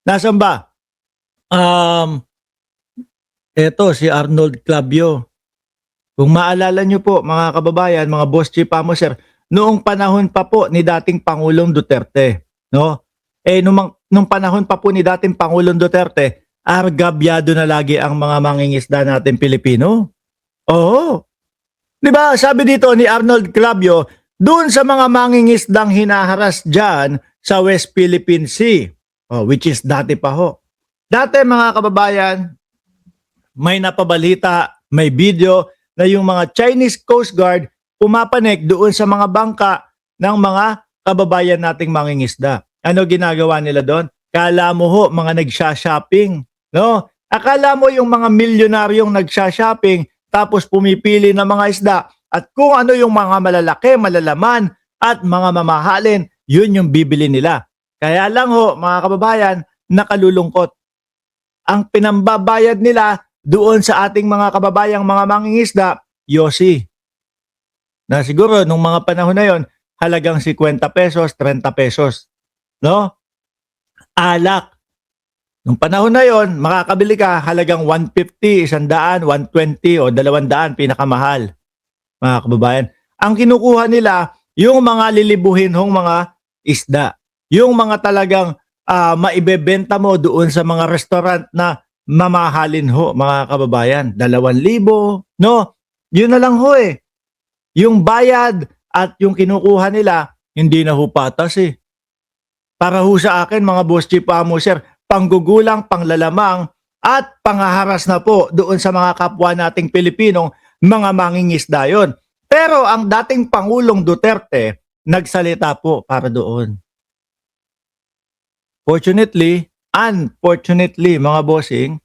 Nasaan ba? Um, Eto si Arnold Clavio. Kung maalala nyo po mga kababayan, mga boss chief sir, noong panahon pa po ni dating Pangulong Duterte, no? Nung panahon pa po ni dating Pangulong Duterte, argabyado na lagi ang mga mangingisda natin Pilipino. Oo. 'Di ba? Sabi dito ni Arnold Clavio, doon sa mga mangingisdang hinaharas diyan sa West Philippine Sea, which is dati pa ho. Dati mga kababayan, may napabalita, may video na yung mga Chinese Coast Guard pumapanik doon sa mga bangka ng mga kababayan nating mangingisda. Ano ginagawa nila doon? Kala mo ho, mga nagsha-shopping, no? Akala mo yung mga milyonaryong nagsha-shopping tapos pumipili ng mga isda at kung ano yung mga malalaki, malalaman at mga mamahalin, yun yung bibili nila. Kaya lang ho, mga kababayan, nakalulungkot. Ang pinambabayad nila doon sa ating mga kababayang mga mangingisda, yosi. Na siguro nung mga panahon na yon, halagang 50 pesos, 30 pesos. No? Alak. Nung panahon na yon, makakabili ka halagang 150, 100, 120 o 200 pinakamahal. Mga kababayan. Ang kinukuha nila, yung mga lilibuhin hong mga isda. Yung mga talagang maibebenta mo doon sa mga restaurant na mamahalin ho, mga kababayan. 2,000, no? Yun na lang ho eh. Yung bayad at yung kinukuha nila, hindi na ho patas eh. Para ho sa akin, mga boss chief sir, panggugulang, panglalamang, at pangaharas na po doon sa mga kapwa nating Pilipinong mga mangingisda yun. Pero ang dating Pangulong Duterte, nagsalita po para doon. Fortunately, unfortunately, mga bossing,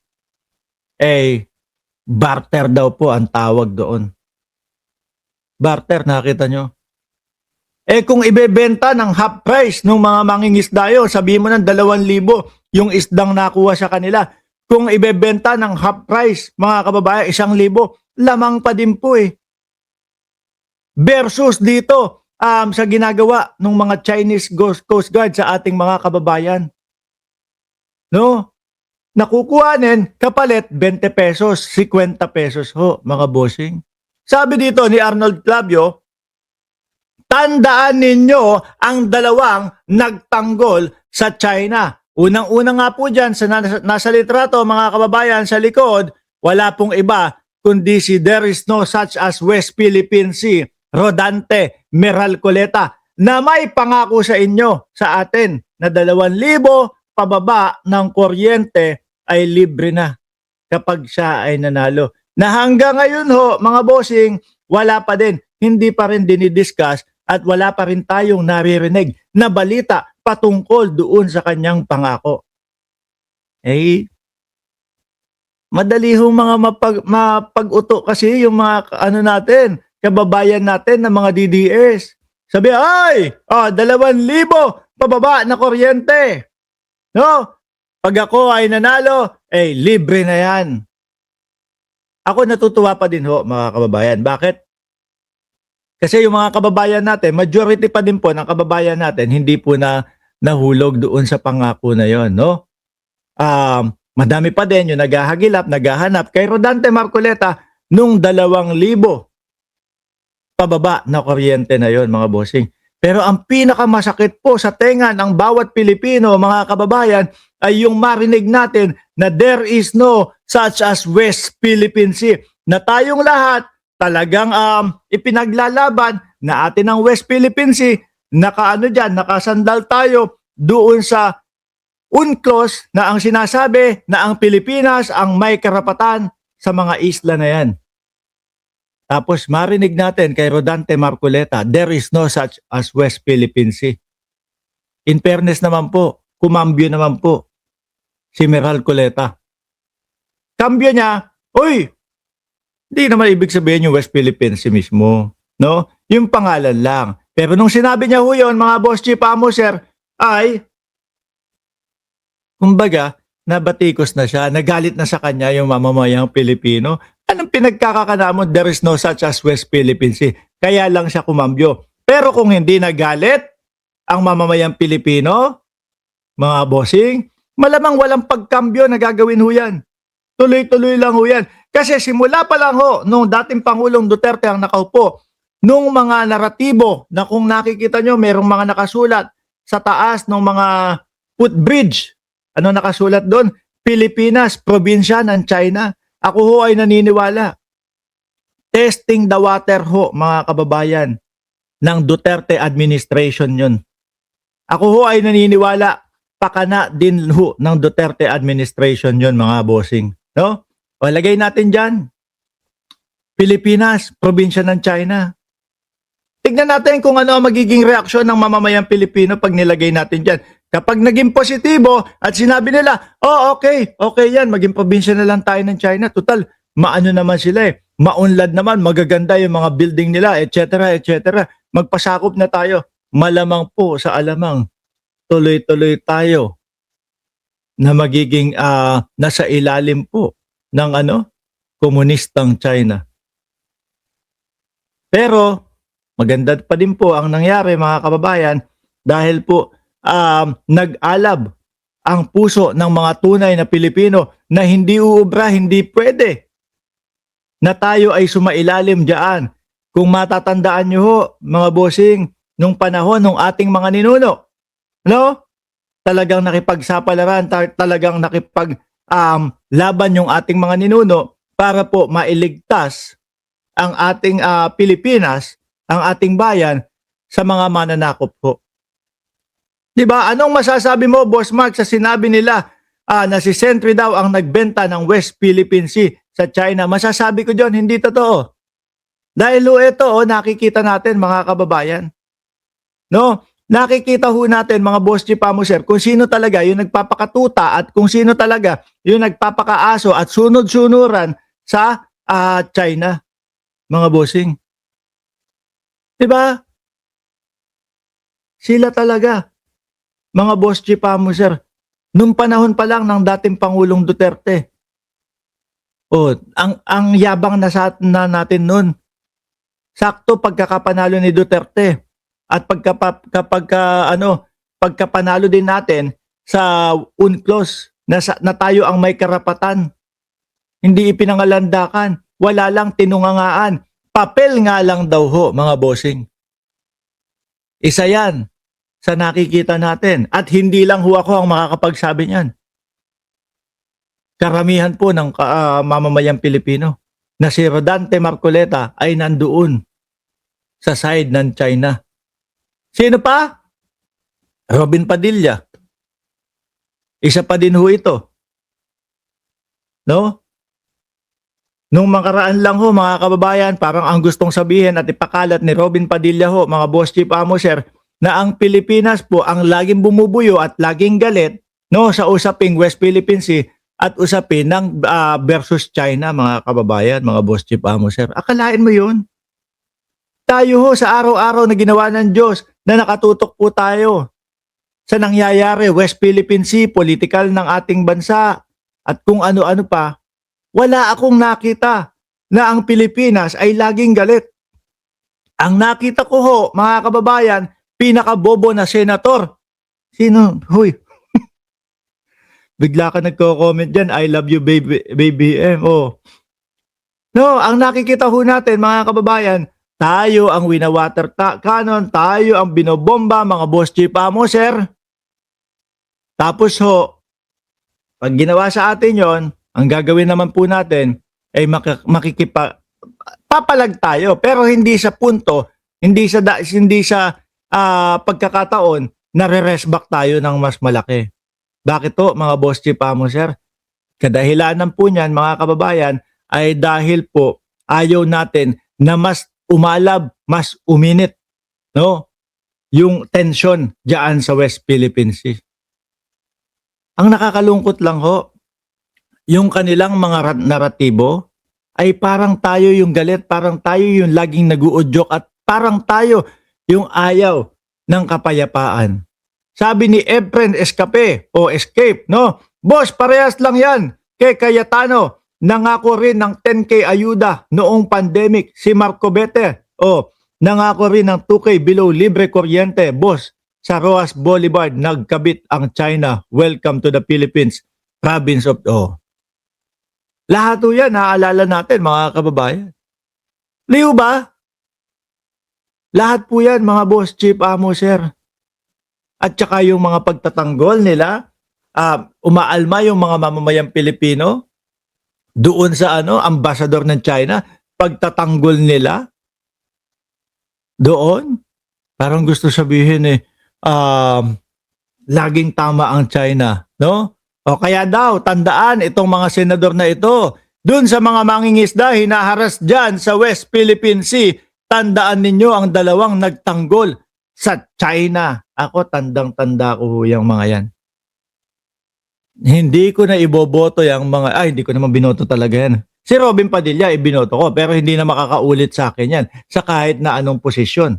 barter daw po ang tawag doon. Barter, nakita nyo? Kung ibebenta ng half price ng mga mangingisda yun, sabihin mo ng 2,000 yung isdang nakuha sa kanila. Kung ibebenta ng half price, mga kababayan, 1,000, lamang pa din po eh. Versus dito, sa ginagawa ng mga Chinese Coast Guard sa ating mga kababayan. No? Nakukuhanin, kapalit, 20 pesos, 50 pesos ho, mga bossing. Sabi dito ni Arnold Clavio, tandaan ninyo ang dalawang nagtanggol sa China. Unang-una nga po dyan, sa nasa litrato, mga kababayan, sa likod, wala pong iba, kundi si there is no such as West Philippine Sea, Rodante, Meralcoleta, na may pangako sa inyo, sa atin, na 2,000 pababa ng kuryente ay libre na kapag siya ay nanalo. Na hanggang ngayon ho, mga bossing, wala pa din, hindi pa rin dinidiscuss at wala pa rin tayong naririnig na balita patungkol doon sa kanyang pangako. Madali ho mga mapag-uto kasi yung mga natin, kababayan natin na mga DDS. Sabi, 2,000 pababa na kuryente. No? Pag ako ay nanalo, libre na yan. Ako natutuwa pa din ho, mga kababayan. Bakit? Kasi yung mga kababayan natin, majority pa din po ng kababayan natin, hindi po na nahulog doon sa pangako na yon, no? Madami pa din yung naghahagilap, naghahanap kay Rodante Marcoleta nung 2,000 pababa na kuryente na yon, mga bossing. Pero ang pinakamasakit po sa tenga ng bawat Pilipino, mga kababayan, ay yung marinig natin na there is no such as West Philippine Sea. Na tayong lahat talagang ipinaglalaban na atin ang West Philippine Sea, nakasandal tayo doon sa UNCLOS na ang sinasabi na ang Pilipinas ang may karapatan sa mga isla na yan. Tapos marinig natin kay Rodante Marcoleta, there is no such as West Philippine Sea. In fairness naman po, kumambyo naman po si Meralcoleta. Kambyo niya, hindi naman ibig sabihin yung West Philippine Sea mismo. No? Yung pangalan lang. Pero nung sinabi niya ho yun, mga boss chief sir, ay, kumbaga, nabatikos na siya, nagalit na sa kanya yung mamamayang Pilipino. Anong pinagkakakana mo, there is no such as West Philippine Sea? Kaya lang siya kumambyo. Pero kung hindi nagalit ang mamamayang Pilipino, mga bossing, Malamang walang pagkambyo na gagawin ho yan. Tuloy-tuloy lang ho yan. Kasi simula pa lang ho, nung dating Pangulong Duterte ang nakaupo, nung mga naratibo na kung nakikita nyo, merong mga nakasulat sa taas ng mga footbridge. Ano nakasulat doon? Pilipinas, probinsya ng China. Ako ho ay naniniwala. Testing the water ho, mga kababayan, ng Duterte administration yun. Ako ho ay naniniwala, pakana din ho ng Duterte administration yun, mga bossing. No? O, lagay natin dyan. Pilipinas, probinsya ng China. Tignan natin kung ano ang magiging reaksyon ng mamamayang Pilipino pag nilagay natin dyan. Kapag naging positibo at sinabi nila, oh okay yan, maging probinsya na lang tayo ng China. Total, maano naman sila eh. Maunlad naman, magaganda yung mga building nila, etc. etc. Magpasakop na tayo. Malamang po sa alamang, tuloy-tuloy tayo na magiging nasa ilalim po ng komunistang China. Pero maganda pa din po ang nangyari, mga kababayan, dahil po nag-alab ang puso ng mga tunay na Pilipino na hindi uubra, hindi pwede na tayo ay sumailalim diyan. Kung matatandaan nyo ho, mga bossing, nung panahon ng ating mga ninuno, no? Talagang nakipagsapalaran, talagang laban yung ating mga ninuno para po mailigtas ang ating Pilipinas, ang ating bayan sa mga mananakop po. 'Di ba? Anong masasabi mo, Boss Mark, sa sinabi nila na si Sentry daw ang nagbenta ng West Philippine Sea sa China? Masasabi ko diyon, hindi totoo. Dahil ito, nakikita natin, mga kababayan. No? Nakikita ho natin, mga Boss G. Pamuser, kung sino talaga yung nagpapakatuta at kung sino talaga yung nagpapakaaso at sunod-sunuran sa China, mga bossing. 'Di ba? Sila talaga, mga Boss G. Pamuser, nung panahon pa lang ng dating Pangulong Duterte. Ang yabang na natin noon. Sakto pagkakapanalo ni Duterte at pagkapanalo din natin sa UNCLOS na tayo ang may karapatan. Hindi ipinangalandakan, wala lang tinungangaan. Papel nga lang daw ho, mga bossing. Isa yan sa nakikita natin. At hindi lang ho ako ang makakapagsabi niyan. Karamihan po ng mamamayang Pilipino na si Rodante Marcoleta ay nandoon sa side ng China. Sino pa? Robin Padilla. Isa pa din ho ito. No? Nung makaraan lang ho, mga kababayan, parang ang gustong sabihin at ipakalat ni Robin Padilla ho, mga Boss Chief Amoser, na ang Pilipinas po ang laging bumubuyo at laging galit, no, sa usaping West Philippine Sea at usapin ng versus China, mga kababayan, mga Boss Chief Amoser. Akalain mo yun? Tayo ho sa araw-araw na ginawa ng Diyos na nakatutok po tayo sa nangyayari, West Philippine Sea, political ng ating bansa at kung ano-ano pa. Wala akong nakita na ang Pilipinas ay laging galit. Ang nakita ko ho, mga kababayan, pinakabobo na senator. Sino? Huy. Bigla ka nagko-comment dyan, I love you baby M. Oh. No, ang nakikita ho natin, mga kababayan, tayo ang winawater cannon, tayo ang binobomba, mga Boss Chief Amoser. Tapos ho, pag ginawa sa atin yon, ang gagawin naman po natin ay papalag tayo, pero hindi sa punto, hindi sa pagkakataon na re-resback tayo ng mas malaki. Bakit to, mga Boss Chief Amoser? Kadahilanan po niyan, mga kababayan, ay dahil po ayaw natin na mas umalab, mas uminit, no? Yung tension diyan sa West Philippine Sea. Ang nakakalungkot lang ho, yung kanilang mga naratibo ay parang tayo yung galit, parang tayo yung laging nag-uudyok at parang tayo yung ayaw ng kapayapaan. Sabi ni Efren Escape, no? Boss, parehas lang yan. Kay Cayetano, nangako rin ng 10K ayuda noong pandemic. Si Marco Bete, nangako rin ng 2K below libre kuryente. Boss, sa Roas Boulevard, nagkabit ang China. Welcome to the Philippines, province of... Oh. Lahat po yan, naaalala natin mga kababayan. Liw ba? Lahat po yan, mga boss, chief, amo, sir. At saka yung mga pagtatanggol nila, umaalma yung mga mamamayang Pilipino doon sa ambasador ng China, pagtatanggol nila doon. Parang gusto sabihin laging tama ang China, no? O kaya daw, tandaan itong mga senador na ito, dun sa mga mangingisda, hinaharas dyan sa West Philippine Sea, tandaan ninyo ang dalawang nagtanggol sa China. Ako, tandang-tanda ko yung mga yan. Hindi ko na iboboto yung mga, hindi ko naman binoto talaga yan. Si Robin Padilla, ibinoto ko, pero hindi na makakaulit sa akin yan sa kahit na anong posisyon.